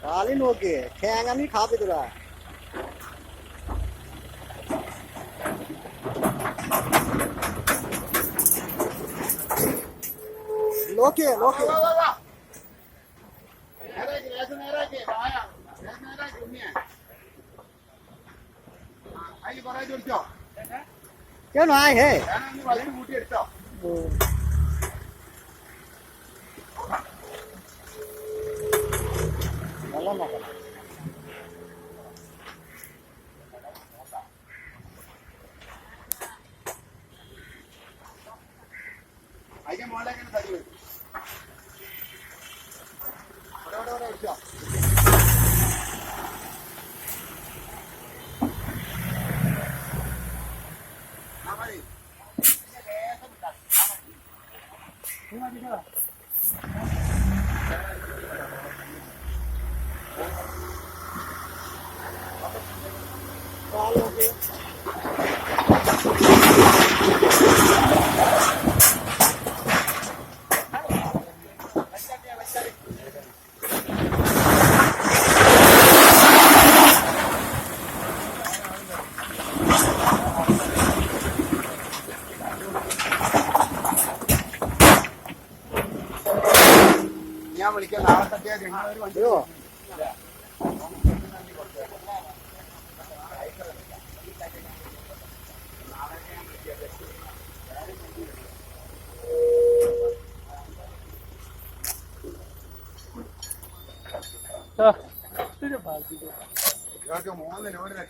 കാലി നോക്കി തേങ്ങ കാപ്പിtura നോക്കിയേ നോക്കിയേ കേട്ടോ ഹേ വെള്ളം നോക്കണം അതിന്റെ മോളെങ്ങനെ തടി വരും ഇവിടെ വെച്ചോ ഞാൻ വിളിക്കാം നാളെ തട്ടിയാ വണ്ടിയോ മോനെ ലോഡ്